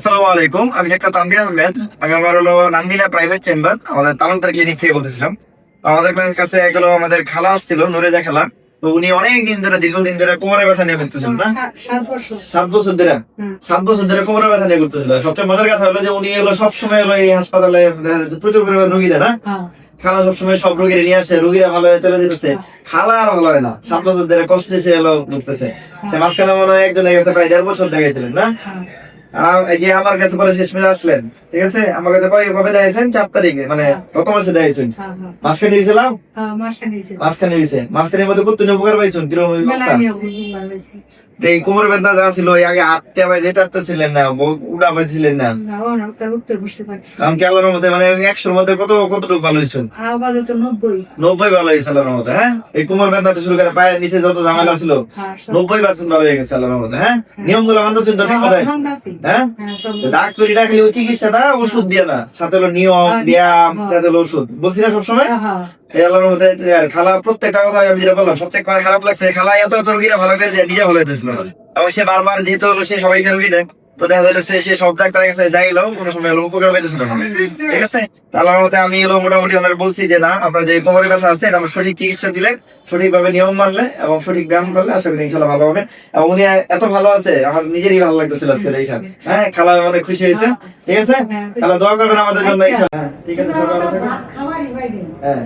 আসসালামু আলাইকুম। আমি ডাক্তার তানভীর আহমেদ। আমি আমার হলো নান্দিনা প্রাইভেট চেম্বার, আমাদের তালুকদার ক্লিনিক থেকে বলতেছিলাম। আমাদের কাছে এগুলো আমাদের খালা আসছিল, নুরেজা খালা। তো উনি অনেক দিন ধরে, দীর্ঘদিন ধরে কোমরের ব্যথা নিয়ে করতেছিল না, 7 বছর ধরে। 7 বছর ধরে কোমরের ব্যথা নিয়ে করতেছিল। সবচেয়ে মজার কথা হলো যে উনি হলো সবসময় হলো এই হাসপাতালে প্রচুর পরিমাণ রোগী দেয় না, খালা সবসময় সব রোগীরা নিয়ে আসে, রোগীরা ভালো হয়ে চলে যেতেছে, খালা আর ভালো হয় না। 7 বছর ধরে কষ্টে সে এলো ঘুরতেছে। সে মাঝখানে মনে হয় একজনের কাছে প্রায় 1.5 বছর দেখাইছিলেন না। এই যে আমার কাছে পরে শেষমেশ আসলেন, ঠিক আছে। আমার কাছে কবে দেখাইছেন? 4 তারিখে, মানে গত মাসে দেখাইছেন। মাঝখানে দিয়েছিলাম, মাঝখানে দিয়েছে। মাঝখানের মধ্যে কত উপকার পাইছেন? কিরকম অবস্থা? এই কোমর ব্যথা যা ছিল আগে হাঁটতে যেতে পারতেছিলেন না, উড়া পাইছিলেন না, এমনকি আল্লাহর মধ্যে মানে 100-র মধ্যে কতটুকু ভালো হয়েছেন? 90 ভালো হয়েছে আল্লাহর মধ্যে। হ্যাঁ, এই কোমর ব্যথা শুরু করে পায়ের নিচে যত ঝামেলা ছিল 90% ভালো হয়ে গেছে আল্লাহর মধ্যে। হ্যাঁ, নিয়মগুলো মানতেছেন তো ঠিক মতো? হ্যাঁ, ডাক্তারি ডাকলে চিকিৎসাটা ওষুধ দিয়ে না, সাথে হলো নিয়ম, ব্যায়াম, সাথে হলো ওষুধ। বলছি না সবসময় এই আল্লাহর মধ্যে। আর খালা প্রত্যেকটা কথা আমি যেটা বললাম, সবচেয়ে খারাপ লাগছে, খালা এত রোগীরা ভালো করে দিয়ে নিজে ভালো হইতেছিল না। এবং সে বারবার যেহেতু হলো সে সবাইকে রোগী দেয়, তো দেখা যাচ্ছে সে সব ডাক্তারের কাছে যাইলো, কোনো সময় হলো উপকার পাইতেছিল না। ঠিক আছে, আল্লাহর মধ্যে আমি হলো মোটামুটি ওনার বলছি যে না, আপনার যে কোমরের ব্যথা আছে এটা আমরা সঠিক চিকিৎসা দিলে, সঠিকভাবে নিয়ম মানলে এবং সঠিক ব্যায়াম করলে আশা করি ইনশাল্লাহ ভালো হবে। এবং উনি এত ভালো আছে, আমার নিজেরই ভালো লাগতেছিল আজকে এইখানে। হ্যাঁ, খালা অনেক খুশি হয়েছে। ঠিক আছে, খালা দোয়া করবেন আমাদের জন্য। ঠিক আছে, সবাই ভালো থাকবেন। হ্যাঁ।